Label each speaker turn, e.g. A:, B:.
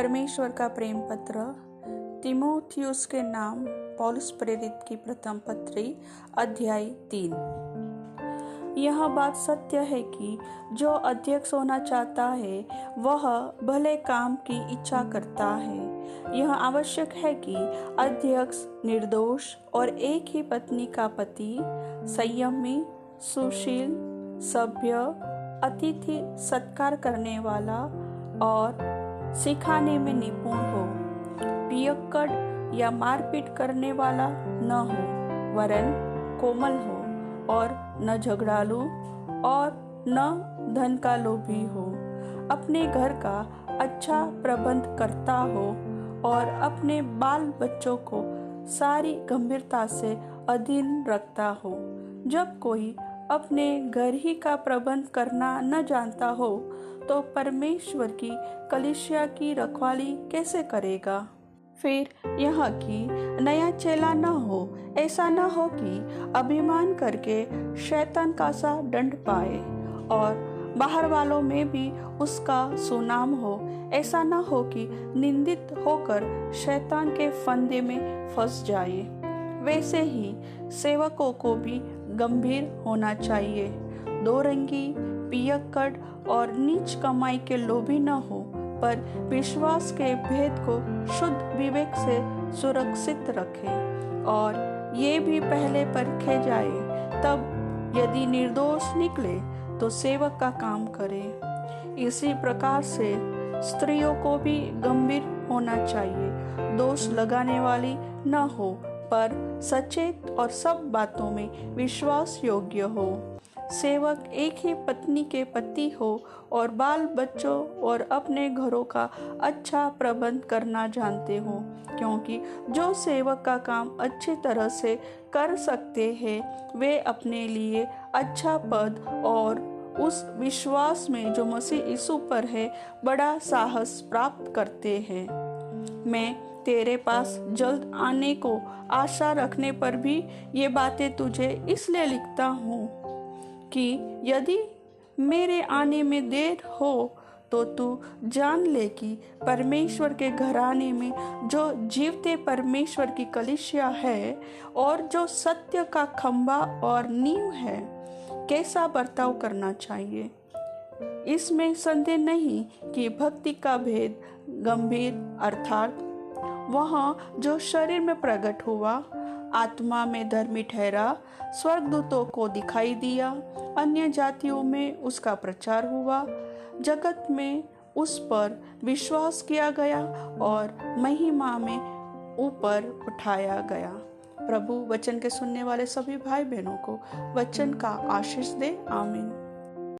A: परमेश्वर का प्रेम पत्र तीमुथियुस के नाम पौलुस प्रेरित की प्रथम पत्री अध्याय 3। यह बात सत्य है कि जो अध्यक्ष होना चाहता है वह भले काम की इच्छा करता है। यह आवश्यक है कि अध्यक्ष निर्दोष और एक ही पत्नी का पति, संयमी, सुशील, सभ्य, अतिथि सत्कार करने वाला और सिखाने में निपुण हो, पियक्कड़ या मारपीट करने वाला न हो, वरन कोमल हो और न झगड़ालू और न धन का लोभी हो, अपने घर का अच्छा प्रबंध करता हो और अपने बाल बच्चों को सारी गंभीरता से अधीन रखता हो। जब कोई अपने घर ही का प्रबंध करना न जानता हो तो परमेश्वर की कलीसिया की रखवाली कैसे करेगा? फिर यह कि नया चेला न हो, ऐसा न हो कि अभिमान करके शैतान का सा दंड पाए और बाहर वालों में भी उसका सुनाम हो। ऐसा न हो कि निंदित होकर शैतान के फंदे में फंस जाए। वैसे ही सेवकों को भी गंभीर होना चाहिए, दो रंगी, पियक्कड़ और नीच कमाई के लोभी न हो, पर विश्वास के भेद को शुद्ध विवेक से सुरक्षित रखें और ये भी पहले परखे जाए, तब यदि निर्दोष निकले तो सेवक का काम करे। इसी प्रकार से स्त्रियों को भी गंभीर होना चाहिए, दोष लगाने वाली न हो, पर सचेत और सब बातों में विश्वास योग्य हो। सेवक एक ही पत्नी के पति हो और बाल बच्चों और अपने घरों का अच्छा प्रबंध करना जानते हो, क्योंकि जो सेवक का काम अच्छी तरह से कर सकते हैं वे अपने लिए अच्छा पद और उस विश्वास में जो मसीह यीशु पर है बड़ा साहस प्राप्त करते हैं। मैं तेरे पास जल्द आने को आशा रखने पर भी ये बातें तुझे इसलिए लिखता हूँ कि यदि मेरे आने में देर हो तो तू जान ले कि परमेश्वर के घराने में जो जीवते परमेश्वर की कलीसिया है और जो सत्य का खंभा और नींव है, कैसा बर्ताव करना चाहिए। इसमें संदेह नहीं कि भक्ति का भेद गंभीर अर्थात वह जो शरीर में प्रकट हुआ, आत्मा में धर्मी ठहरा, स्वर्गदूतों को दिखाई दिया, अन्य जातियों में उसका प्रचार हुआ, जगत में उस पर विश्वास किया गया और महिमा में ऊपर उठाया गया। प्रभु वचन के सुनने वाले सभी भाई बहनों को वचन का आशीष दे। आमीन।